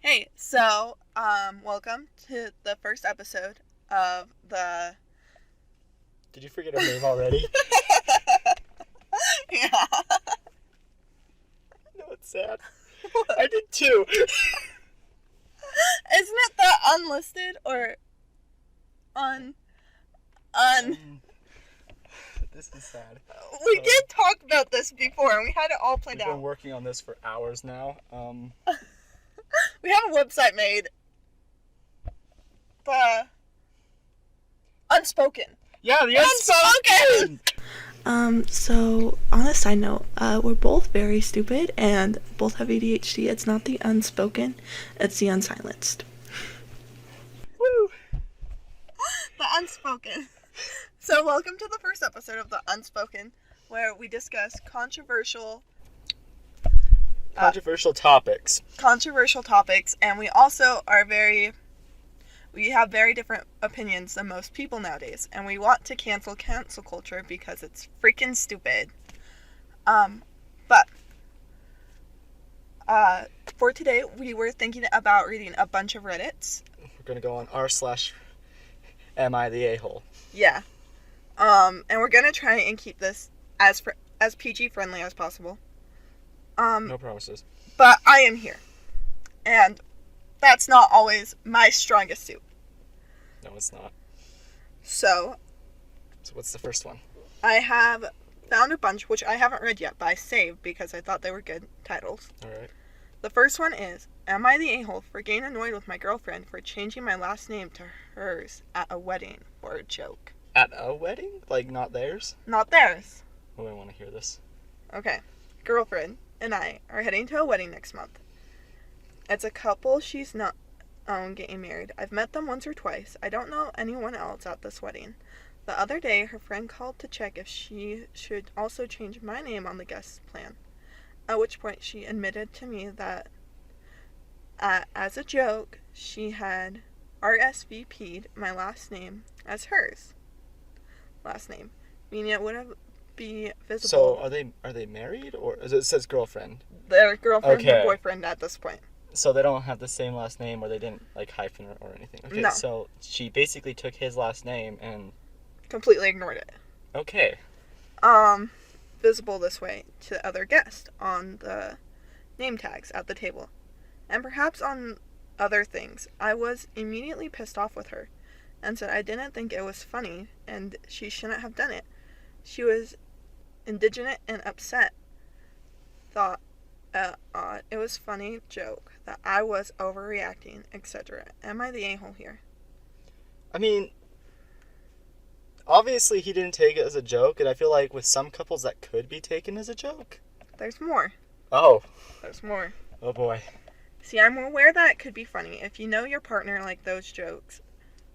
Hey, so, welcome to the first episode of the... Did you forget her name already? Yeah. No, it's sad. I did too. Isn't it the unlisted or un... This is sad. We did talk about this before, and we had it all planned We've been out. working on this for hours now. We have a website made. The... Unspoken. Yeah, the Unspoken! So on a side note, we're both very stupid and both have ADHD. It's not the unspoken, it's the unsilenced. Woo! The Unspoken. So welcome to the first episode of the Unspoken, where we discuss controversial topics. And we also we have very different opinions than most people nowadays, and we want to cancel culture because it's freaking stupid. But for today, we were thinking about reading a bunch of Reddits. We're gonna go on r/am I the a-hole. Yeah. And we're gonna try and keep this as PG friendly as possible. No promises. But I am here, and that's not always my strongest suit. No, it's not. So what's the first one? I have found a bunch, which I haven't read yet, but I saved because I thought they were good titles. Alright. The first one is, am I the a-hole for getting annoyed with my girlfriend for changing my last name to hers at a wedding or a joke? At a wedding? Like, not theirs? Not theirs. Oh, I want to hear this. Okay. Girlfriend and I are heading to a wedding next month. It's a couple she's not getting married. I've met them once or twice. I don't know anyone else at this wedding. The other day, her friend called to check if she should also change my name on the guest plan. At which point, she admitted to me that, as a joke, she had RSVP'd my last name as hers last name, meaning it wouldn't be visible. So, are they married? Or it says girlfriend? They're girlfriend Okay. and boyfriend at this point. So they don't have the same last name, or they didn't, like, hyphen or anything? Okay, No. So she basically took his last name and... Completely ignored it. Okay. Visible this way to other guests on the name tags at the table, and perhaps on other things. I was immediately pissed off with her and said I didn't think it was funny and she shouldn't have done it. She was indignant and upset. Thought it was funny joke, that I was overreacting, etc. Am I the a-hole here? I mean, obviously he didn't take it as a joke, and I feel like with some couples that could be taken as a joke. There's more. Oh. There's more. Oh boy. See, I'm aware that it could be funny if you know your partner like those jokes.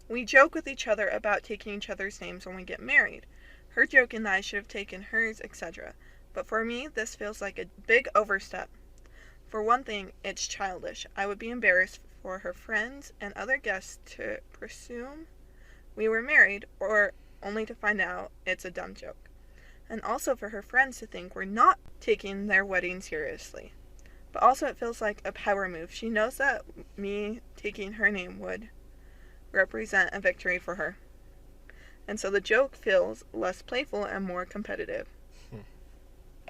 We joke with each other about taking each other's names when we get married. Her joking that I should have taken hers, etc. But for me, this feels like a big overstep. For one thing, it's childish. I would be embarrassed for her friends and other guests to presume we were married, or only to find out it's a dumb joke. And also for her friends to think we're not taking their wedding seriously. But also it feels like a power move. She knows that me taking her name would represent a victory for her. And so the joke feels less playful and more competitive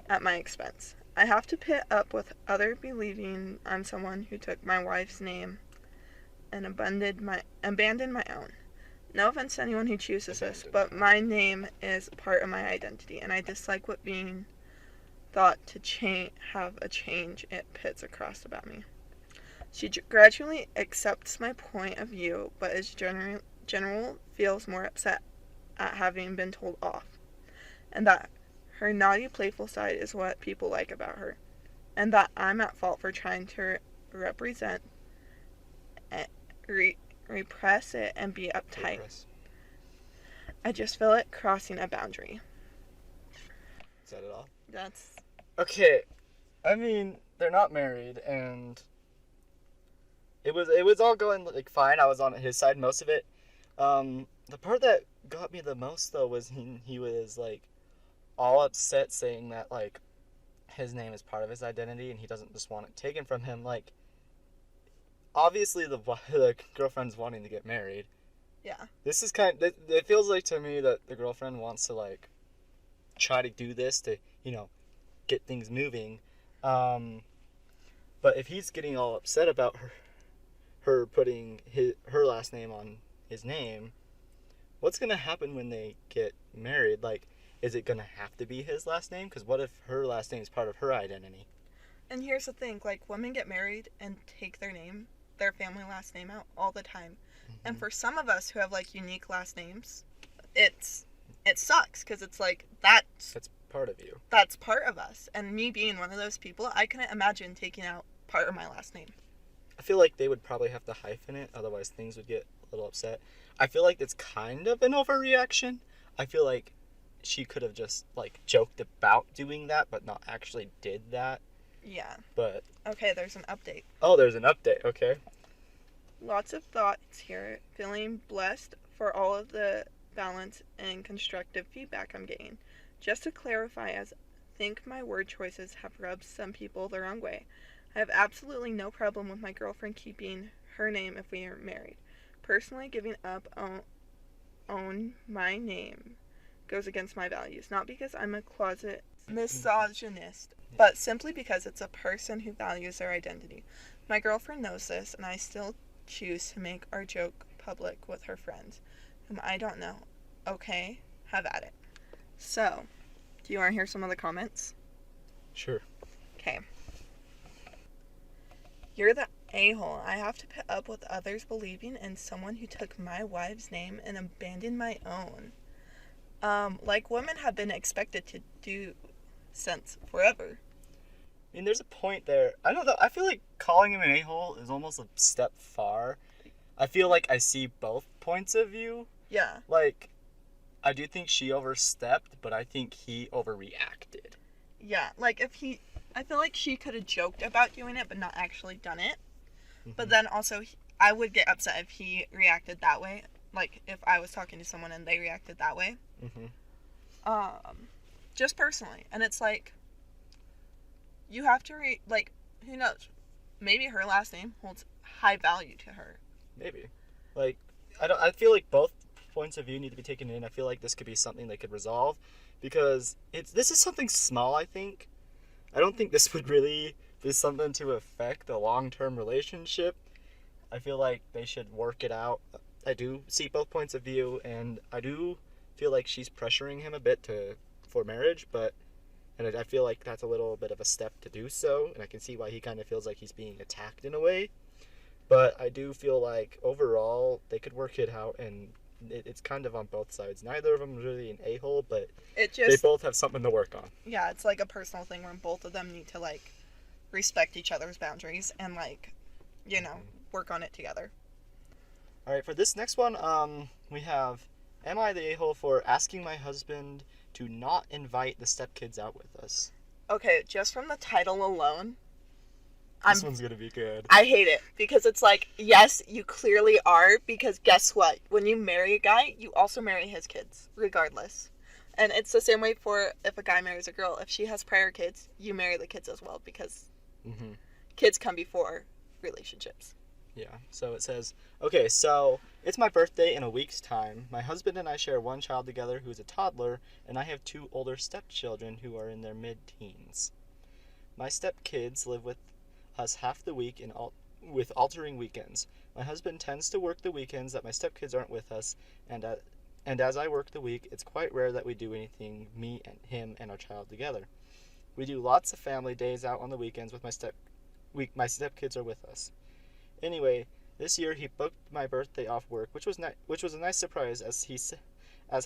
at my expense. I have to pit up with other believing I'm someone who took my wife's name and abandoned my own. No offense to anyone who chooses this, but my name is part of my identity, and I dislike what being thought to have a change it pits across about me. She gradually accepts my point of view, but as general feels more upset at having been told off, and that her naughty, playful side is what people like about her, and that I'm at fault for trying to represent, repress it, and be uptight. I just feel it crossing a boundary. Is that it all? That's... Okay. I mean, they're not married, and it was all going, like, fine. I was on his side most of it. The part that got me the most, though, was he was, like, all upset, saying that, like, his name is part of his identity and he doesn't just want it taken from him. Like, obviously the girlfriend's wanting to get married. Yeah. This is kind of, it feels like to me that the girlfriend wants to like try to do this to, get things moving. But if he's getting all upset about her putting her last name on his name, what's going to happen when they get married? Like, is it going to have to be his last name? Because what if her last name is part of her identity? And here's the thing, like, women get married and take their family last name out all the time. Mm-hmm. And for some of us who have, like, unique last names, it sucks, because it's like, that's part of you. That's part of us. And me being one of those people, I couldn't imagine taking out part of my last name. I feel like they would probably have to hyphen it, otherwise things would get a little upset. I feel like it's kind of an overreaction. I feel like she could have just, like, joked about doing that, but not actually did that. Yeah. But... Okay, there's an update. Oh, there's an update, okay. Lots of thoughts here. Feeling blessed for all of the balance and constructive feedback I'm getting. Just to clarify, as I think my word choices have rubbed some people the wrong way, I have absolutely no problem with my girlfriend keeping her name if we are married. Personally, giving up on my name goes against my values, not because I'm a closet misogynist, but simply because it's a person who values their identity. My girlfriend knows this, and I still choose to make our joke public with her friends, whom I don't know. Okay, have at it. So, do you want to hear some of the comments? Sure. Okay. You're the a-hole. I have to put up with others believing in someone who took my wife's name and abandoned my own. Like women have been expected to do since forever. I mean, there's a point there. I don't know. I feel like calling him an a-hole is almost a step far. I feel like I see both points of view. Yeah. Like, I do think she overstepped, but I think he overreacted. Yeah, like I feel like she could have joked about doing it, but not actually done it. Mm-hmm. But then also, I would get upset if he reacted that way. Like, if I was talking to someone and they reacted that way. Mm-hmm. Just personally. And it's like, you have to, who knows? Maybe her last name holds high value to her. Maybe. Like, I feel like both points of view need to be taken in. I feel like this could be something they could resolve, because this is something small, I think. I don't think this would really be something to affect a long-term relationship. I feel like they should work it out. I do see both points of view, and I do feel like she's pressuring him a bit for marriage, and I feel like that's a little bit of a step to do so, and I can see why he kind of feels like he's being attacked in a way. But I do feel like overall they could work it out, and it's kind of on both sides. Neither of them is really an a-hole, but they both have something to work on. Yeah, it's like a personal thing where both of them need to, like, respect each other's boundaries and, like, work on it together. All right, for this next one, we have, am I the a-hole for asking my husband to not invite the stepkids out with us? Okay, just from the title alone, this one's gonna be good. I hate it, because it's like, yes, you clearly are, because guess what? When you marry a guy, you also marry his kids, regardless. And it's the same way for if a guy marries a girl. If she has prior kids, you marry the kids as well, because kids come before relationships. Yeah, so it says, okay, so it's my birthday in a week's time. My husband and I share one child together who is a toddler, and I have two older stepchildren who are in their mid-teens. My stepkids live with us half the week with altering weekends. My husband tends to work the weekends that my stepkids aren't with us, and as I work the week, it's quite rare that we do anything, me and him and our child together. We do lots of family days out on the weekends with my stepkids are with us. Anyway, this year he booked my birthday off work, which was a nice surprise, as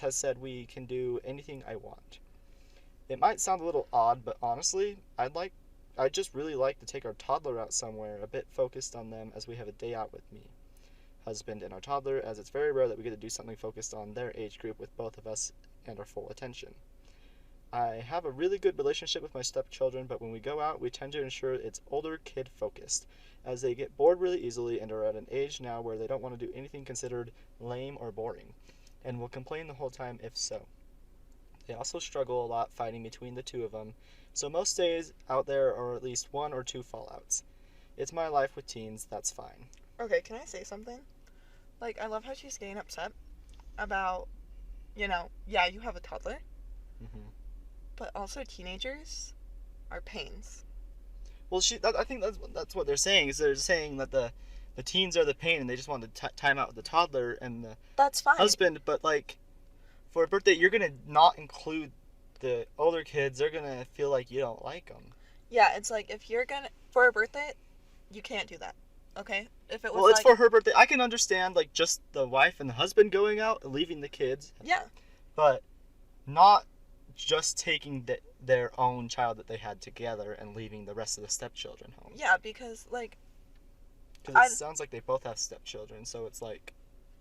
has said we can do anything I want. It might sound a little odd, but honestly, I'd just really like to take our toddler out somewhere, a bit focused on them, as we have a day out with me, husband, and our toddler, as it's very rare that we get to do something focused on their age group with both of us and our full attention. I have a really good relationship with my stepchildren, but when we go out, we tend to ensure it's older kid focused, as they get bored really easily and are at an age now where they don't want to do anything considered lame or boring, and will complain the whole time if so. They also struggle a lot fighting between the two of them, so most days out there are at least one or two fallouts. It's my life with teens. That's fine. Okay, can I say something? Like, I love how she's getting upset about, yeah, you have a toddler, Mm-hmm. but also teenagers are pains. Well, I think that's what they're saying. Is they're saying that the teens are the pain, and they just want to time out with the toddler and the That's fine. husband. But like, for a birthday, you're gonna not include the older kids. They're gonna feel like you don't like them. Yeah, it's like, if you're gonna, for a birthday, you can't do that. Okay? If it was Well, it's for her birthday. I can understand like just the wife and the husband going out and leaving the kids. Yeah. But not just taking their own child that they had together and leaving the rest of the stepchildren home. Yeah, because, like... Because it sounds like they both have stepchildren, so it's like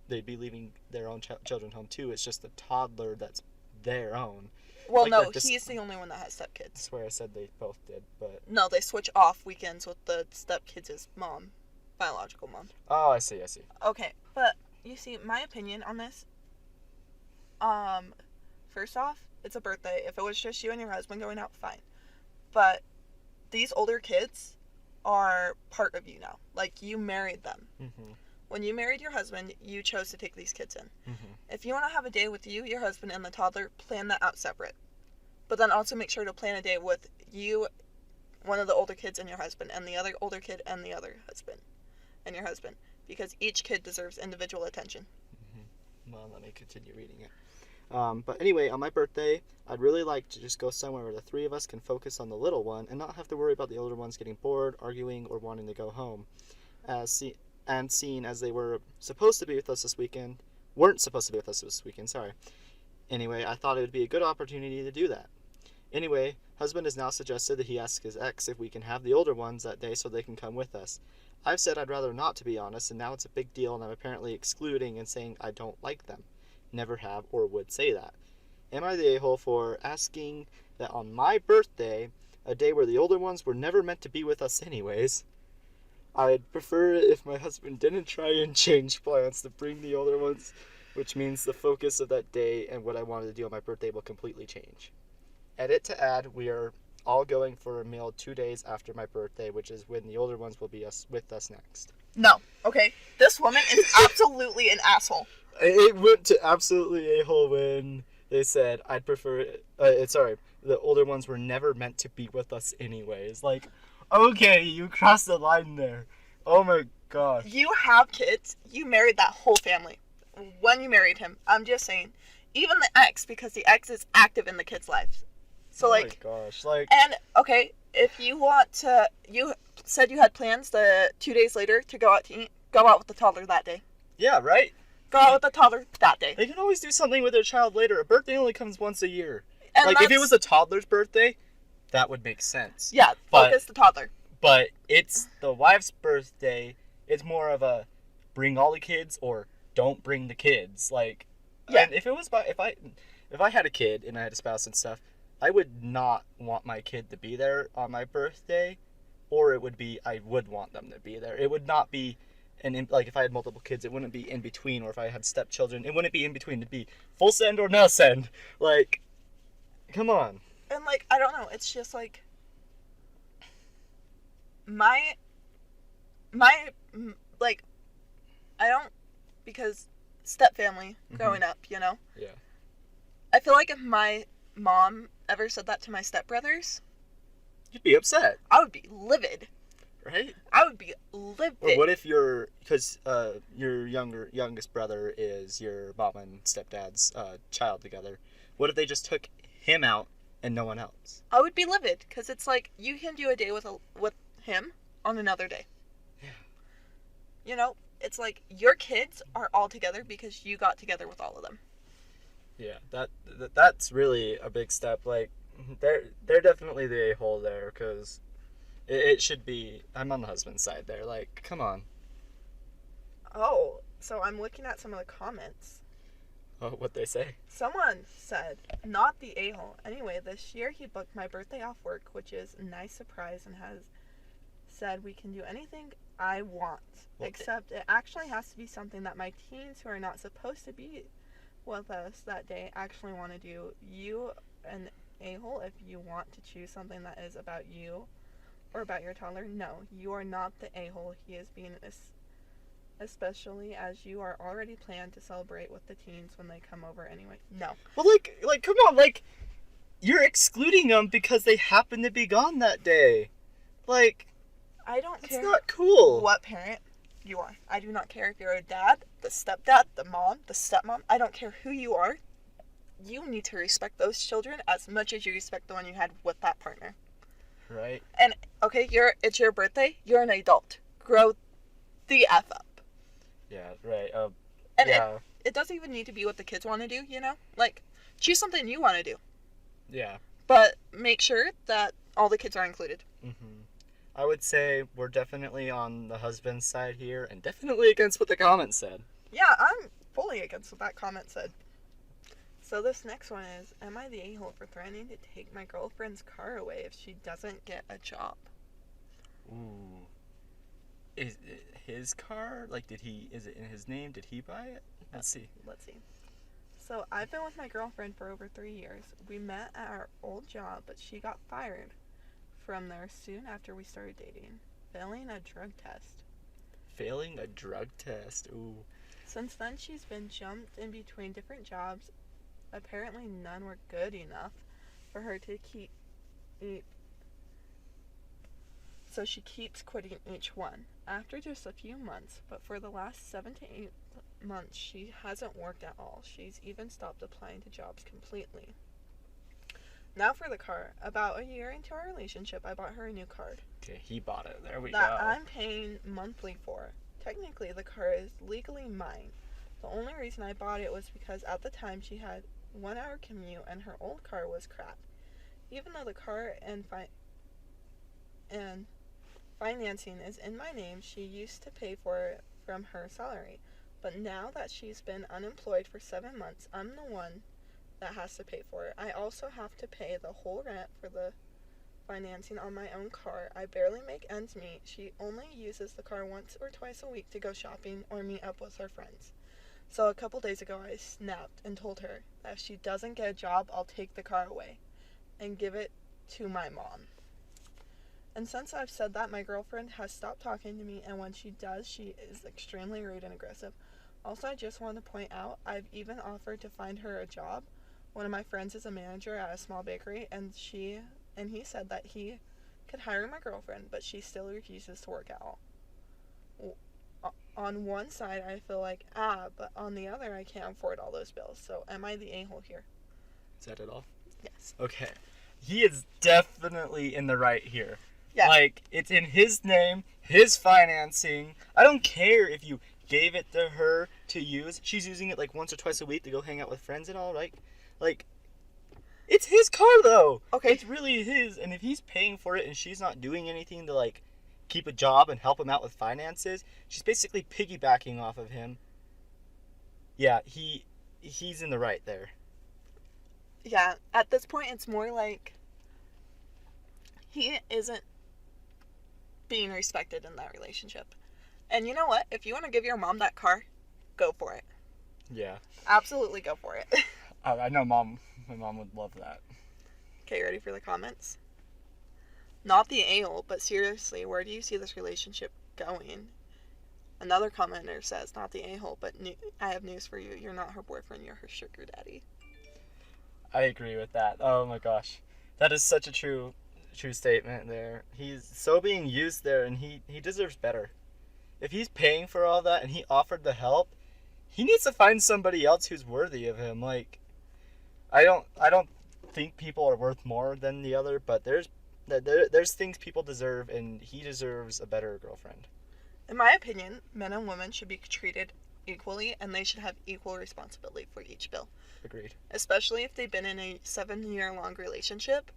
they'd be leaving their own children home too. It's just the toddler that's their own. Well, like no, he's the only one that has I stepkids. swear I said they both did, but... No, they switch off weekends with the stepkids' mom. Biological mom. Oh, I see. Okay, but, you see, my opinion on this... First off, it's a birthday. If it was just you and your husband going out, fine. But these older kids are part of you now. Like, you married them. Mm-hmm. When you married your husband, you chose to take these kids in. Mm-hmm. If you want to have a day with you, your husband, and the toddler, plan that out separate. But then also make sure to plan a day with you, one of the older kids, and your husband, and the other older kid, and the other husband, and your husband. Because each kid deserves individual attention. Mm-hmm. Well, let me continue reading it. But anyway, on my birthday, I'd really like to just go somewhere where the three of us can focus on the little one and not have to worry about the older ones getting bored, arguing, or wanting to go home. Seeing as they weren't supposed to be with us this weekend, sorry. Anyway, I thought it would be a good opportunity to do that. Anyway, husband has now suggested that he asks his ex if we can have the older ones that day so they can come with us. I've said I'd rather not, to be honest, and now it's a big deal and I'm apparently excluding and saying I don't like them. Never have or would say that. Am I the a-hole for asking that on my birthday, a day where the older ones were never meant to be with us anyways? I'd prefer it if my husband didn't try and change plans to bring the older ones, which means the focus of that day and what I wanted to do on my birthday will completely change. Edit to add, we are all going for a meal 2 days after my birthday, which is when the older ones will be with us next. No, okay? This woman is absolutely an asshole. It went to absolutely a-hole when they said, I'd prefer the older ones were never meant to be with us anyways. Like, okay, you crossed the line there. Oh my gosh. You have kids. You married that whole family. When you married him, I'm just saying, even the ex, because the ex is active in the kids' lives. So, oh like... Oh my gosh, like... And, okay, if you want to... You said you had plans 2 days later to go out to eat. Go out with the toddler that day. Yeah, right? Go out with the toddler that day. They can always do something with their child later. A birthday only comes once a year. And like, if it was a toddler's birthday, that would make sense. Yeah, focus the toddler. But it's the wife's birthday. It's more of a bring all the kids or don't bring the kids. Like, yeah. And if I had a kid and I had a spouse and stuff, I would not want my kid to be there on my birthday, or it would be I would want them to be there. It would not be. And like if I had multiple kids, it wouldn't be in between, or if I had stepchildren, it wouldn't be in between. It'd be full send or no send. Like, come on. And like, I don't know. It's just like my like, I don't, because step family growing up, you know. Yeah. I feel like if my mom ever said that to my stepbrothers, you'd be upset. I would be livid. Right? I would be livid. Or what if because your youngest brother is your mom and stepdad's child together. What if they just took him out and no one else? I would be livid, because it's like, you can do a day with him on another day. Yeah. You know, it's like, your kids are all together because you got together with all of them. Yeah, that's really a big step. Like, they're definitely the a-hole there, because... It should be... I'm on the husband's side there. Like, come on. Oh, so I'm looking at some of the comments. Oh, what they say? Someone said, not the a-hole. Anyway, this year he booked my birthday off work, which is a nice surprise, and has said we can do anything I want. Except it actually has to be something that my teens who are not supposed to be with us that day actually want to do. You an a-hole if you want to choose something that is about you or about your toddler, no, you are not the a-hole he is being, especially as you are already planned to celebrate with the teens when they come over anyway. No. Well, like, come on, like, you're excluding them because they happen to be gone that day. Like, I don't it's care not cool. what parent you are. I do not care if you're a dad, the stepdad, the mom, the stepmom. I don't care who you are. You need to respect those children as much as you respect the one you had with that partner. Right. And, okay, it's your birthday. You're an adult. Grow the F up. Yeah, right. And yeah. it doesn't even need to be what the kids want to do, you know? Like, choose something you want to do. Yeah. But make sure that all the kids are included. Mm-hmm. I would say we're definitely on the husband's side here and definitely against what the comment said. Yeah, I'm fully against what that comment said. So this next one is, am I the a-hole for threatening to take my girlfriend's car away if she doesn't get a job? Ooh. Is it his car? Like, is it in his name? Did he buy it? Let's see. So I've been with my girlfriend for over 3 years. We met at our old job, but she got fired from there soon after we started dating, failing a drug test. Failing a drug test? Ooh. Since then, she's been jumped in between different jobs. Apparently, none were good enough for her to keep. So she keeps quitting each one. After just a few months, but for the last 7 to 8 months, she hasn't worked at all. She's even stopped applying to jobs completely. Now for the car. About a year into our relationship, I bought her a new car. Okay, he bought it. There we go. That I'm paying monthly for. Technically, the car is legally mine. The only reason I bought it was because at the time she had 1 hour commute and her old car was crap. Even though the car and financing is in my name, she used to pay for it from her salary. But now that she's been unemployed for 7 months, I'm the one that has to pay for it. I also have to pay the whole rent for the financing on my own car. I barely make ends meet. She only uses the car once or twice a week to go shopping or meet up with her friends. So a couple days ago, I snapped and told her that if she doesn't get a job, I'll take the car away and give it to my mom. And since I've said that, my girlfriend has stopped talking to me, and when she does, she is extremely rude and aggressive. Also, I just want to point out, I've even offered to find her a job. One of my friends is a manager at a small bakery, and he said that he could hire my girlfriend, but she still refuses to work at all. On one side, I feel like, but on the other, I can't afford all those bills. So, am I the a-hole here? Is that it all? Yes. Okay. He is definitely in the right here. Yeah. Like, it's in his name, his financing. I don't care if you gave it to her to use. She's using it like once or twice a week to go hang out with friends and all, right? Like, it's his car though. Okay. It's really his. And if he's paying for it and she's not doing anything to like keep a job and help him out with finances, she's basically piggybacking off of him. Yeah, he's in the right there. Yeah, at this point, it's more like he isn't being respected in that relationship. And you know what? If you want to give your mom that car, go for it. Yeah. Absolutely go for it. I know my mom would love that. Okay, ready for the comments? Not the a-hole, but seriously, where do you see this relationship going? Another commenter says, not the a-hole, but I have news for you. You're not her boyfriend, you're her sugar daddy. I agree with that. Oh my gosh. That is such a true statement there. He's so being used there, and he deserves better. If he's paying for all that and he offered the help, he needs to find somebody else who's worthy of him. Like, I don't think people are worth more than the other, but there's things people deserve, and he deserves a better girlfriend. In my opinion, men and women should be treated equally, and they should have equal responsibility for each bill. Agreed. Especially if they've been in a 7-year-long relationship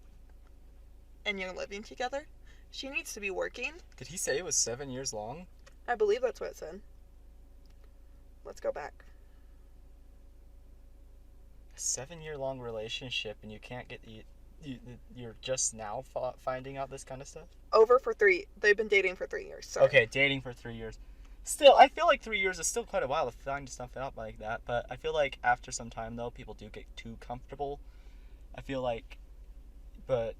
and you're living together. She needs to be working. Did he say it was 7 years long? I believe that's what it said. Let's go back. A 7-year-long relationship, and you can't get you're just now finding out this kind of stuff? They've been dating for 3 years. Sorry. Okay, dating for 3 years. Still, I feel like 3 years is still quite a while to find stuff out like that, but I feel like after some time, though, people do get too comfortable. I feel like, but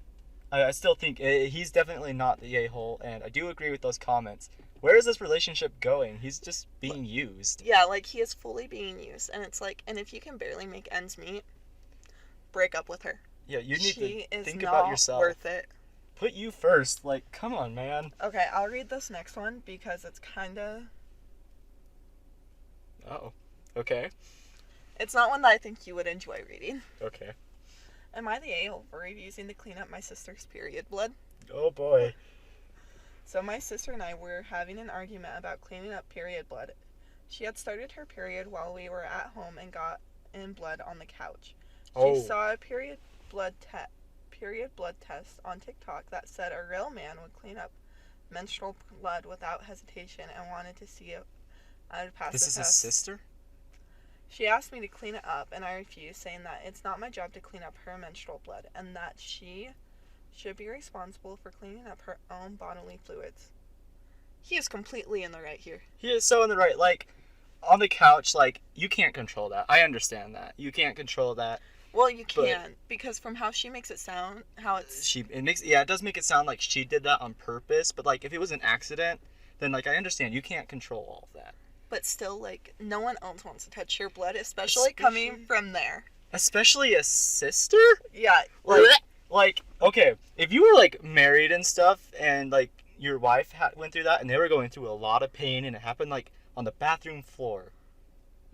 I still think he's definitely not the a-hole, and I do agree with those comments. Where is this relationship going? He's just being used. Yeah, like, he is fully being used, and it's like, and if you can barely make ends meet, break up with her. Yeah, you need She to is think not about yourself. worth it. Put you first. Like, come on, man. Okay, I'll read this next one because it's kind of... Oh, okay. It's not one that I think you would enjoy reading. Okay. Am I the a-hole for refusing to clean up my sister's period blood? Oh, boy. So my sister and I were having an argument about cleaning up period blood. She had started her period while we were at home and got in blood on the couch. She saw a period blood test on TikTok that said a real man would clean up menstrual blood without hesitation and wanted to see if I would pass the test. This is his sister? She asked me to clean it up, and I refused, saying that it's not my job to clean up her menstrual blood, and that she should be responsible for cleaning up her own bodily fluids. He is completely in the right here. He is so in the right. Like, on the couch, like, you can't control that. I understand that. You can't control that. Well, you can, because from how she makes it sound, it does make it sound like she did that on purpose, but, like, if it was an accident, then, like, I understand. You can't control all of that. But still, like, no one else wants to touch your blood, especially coming from there. Especially a sister? Yeah. Like, okay, if you were, like, married and stuff, and, like, your wife went through that, and they were going through a lot of pain, and it happened, like, on the bathroom floor.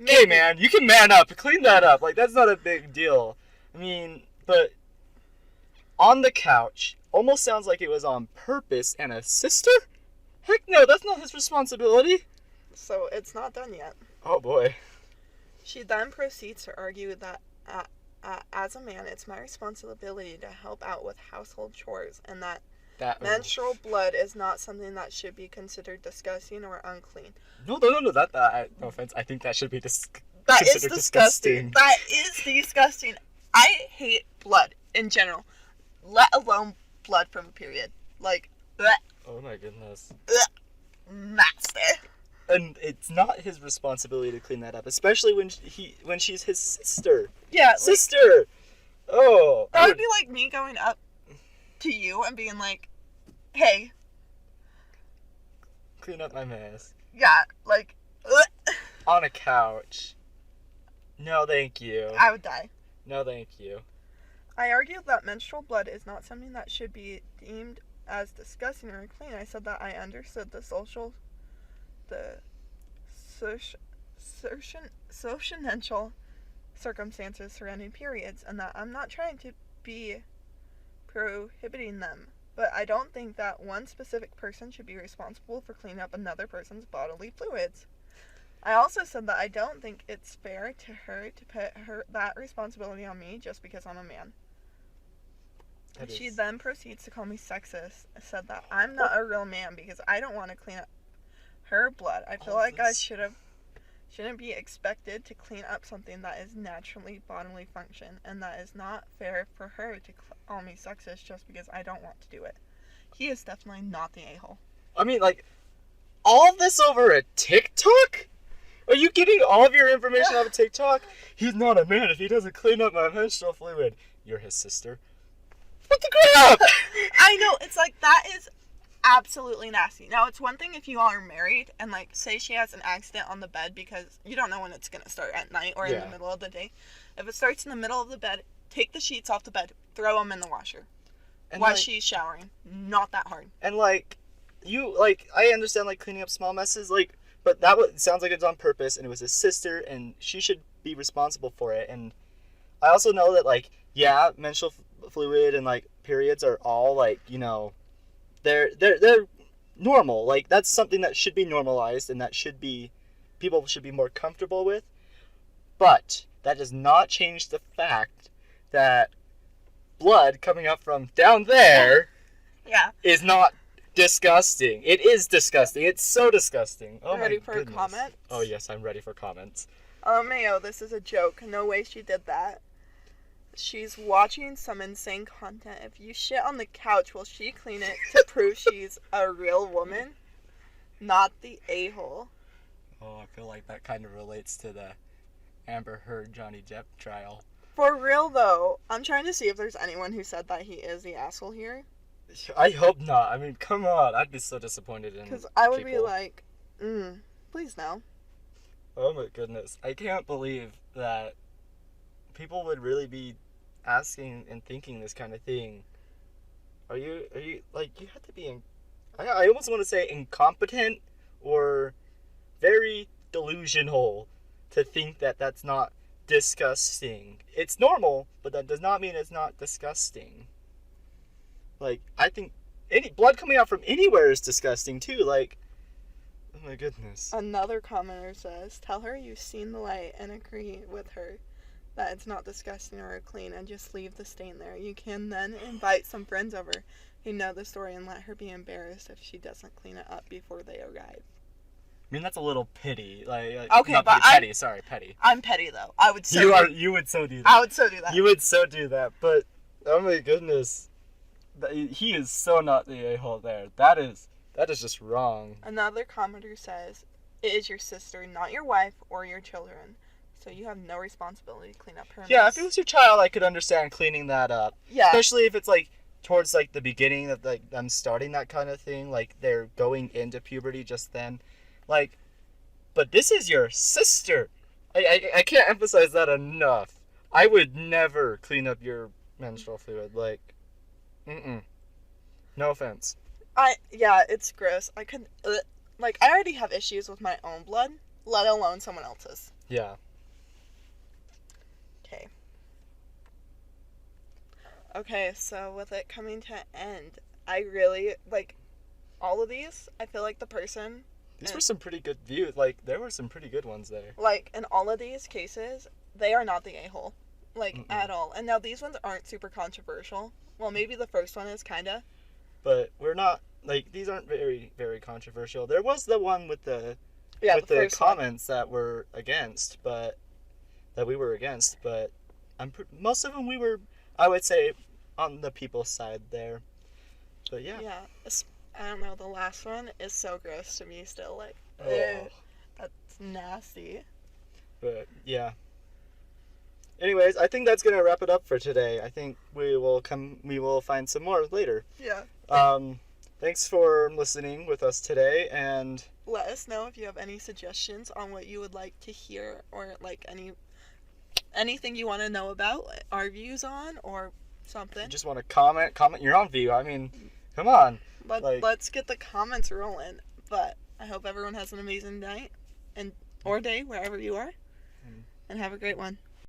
Hey, man, you can man up, clean that up. Like, that's not a big deal. I mean, but on the couch almost sounds like it was on purpose, and a sister? Heck no, that's not his responsibility. So it's not done yet. Oh, boy. She then proceeds to argue that as a man, it's my responsibility to help out with household chores, and that menstrual blood is not something that should be considered disgusting or unclean. No, that no offense, I think that should be that is disgusting. That is disgusting. I hate blood in general, let alone blood from a period. Like, bleh, oh my goodness. Nasty. And it's not his responsibility to clean that up, especially when she's his sister. Yeah, sister. Oh, that would be like me going up to you and being like, "Hey, clean up my mess." Yeah, like on a couch. No, thank you. I would die. No, thank you. I argued that menstrual blood is not something that should be deemed as disgusting or unclean. I said that I understood the social circumstances surrounding periods, and that I'm not trying to be prohibiting them, but I don't think that one specific person should be responsible for cleaning up another person's bodily fluids. I also said that I don't think it's fair to her to put that responsibility on me just because I'm a man. She then proceeds to call me sexist, said that I'm not a real man because I don't want to clean up her blood. I feel like I shouldn't be expected to clean up something that is naturally bodily function, and that is not fair for her to call me sexist just because I don't want to do it. He is definitely not the a-hole. I mean, like, all of this over a TikTok? Are you getting all of your information off of TikTok? He's not a man if he doesn't clean up my menstrual fluid. You're his sister. What the crap? I know, it's like, that is absolutely nasty. Now, it's one thing if you all are married and, like, say she has an accident on the bed because you don't know when it's going to start, at night or in the middle of the day. If it starts in the middle of the bed, take the sheets off the bed, throw them in the washer while she's showering. Not that hard. And, like, I understand, like, cleaning up small messes, like, but sounds like it's on purpose, and it was his sister, and she should be responsible for it. And I also know that, like, yeah, menstrual fluid and, like, periods are all, like, you know, they're normal. Like, that's something that should be normalized, and that people should be more comfortable with. But that does not change the fact that blood coming up from down there is not disgusting. It is disgusting. It's so disgusting. Oh, ready for comments? Oh, yes, I'm ready for comments. Mayo, this is a joke. No way she did that. She's watching some insane content. If you shit on the couch, will she clean it to prove she's a real woman? Not the a-hole. Oh, I feel like that kind of relates to the Amber Heard Johnny Depp trial. For real though, I'm trying to see if there's anyone who said that he is the asshole here. I hope not. I mean, come on. I'd be so disappointed in Because I would be people. like, please no. Oh my goodness. I can't believe that people would really be asking and thinking this kind of thing. Are you like, you have to be I almost want to say incompetent or very delusional to think that that's not disgusting. It's normal, but that does not mean it's not disgusting. Like, I think any blood coming out from anywhere is disgusting too. Like, oh my goodness. Another commenter says, tell her you've seen the light and agree with her that it's not disgusting or clean and just leave the stain there. You can then invite some friends over who know the story and let her be embarrassed if she doesn't clean it up before they arrive. I mean, that's a little pity. Like Okay, not but petty. Sorry, petty. I'm petty though. I would so You would so do that. I would so do that. You would so do that. But oh my goodness, he is so not the a-hole there. That is just wrong. Another commenter says, it is your sister, not your wife or your children. So you have no responsibility to clean up her Yeah, mess. if it was your child, I could understand cleaning that up. Yeah. Especially if it's like towards like the beginning of like them starting that kind of thing, like they're going into puberty just then. Like, but this is your sister. I can't emphasize that enough. I would never clean up your menstrual fluid. Like, no offense. Yeah, it's gross. I couldn't, like, I already have issues with my own blood, let alone someone else's. Yeah. Okay, so with it coming to end, I really, like, all of these, I feel like the person, These were some pretty good views. Like, there were some pretty good ones there. like, in all of these cases, they are not the a-hole. Like, at all. And now these ones aren't super controversial. Well, maybe the first one is kinda. But we're not, like, these aren't very, very controversial. There was the one with the first comments that were against, but we were against, but most of them we were, I would say, on the people's side there. But yeah. Yeah, I don't know, the last one is so gross to me still, like, Oh. that's nasty. But yeah. Anyways, I think that's gonna wrap it up for today. I think we will find some more later. Yeah. Thanks for listening with us today, and Let us know if you have any suggestions on what you would like to hear, or like anything you want to know about our views on, or something. you just want to comment your own view. I mean, come on. Let's get the comments rolling. But I hope everyone has an amazing night or day wherever you are, and have a great one.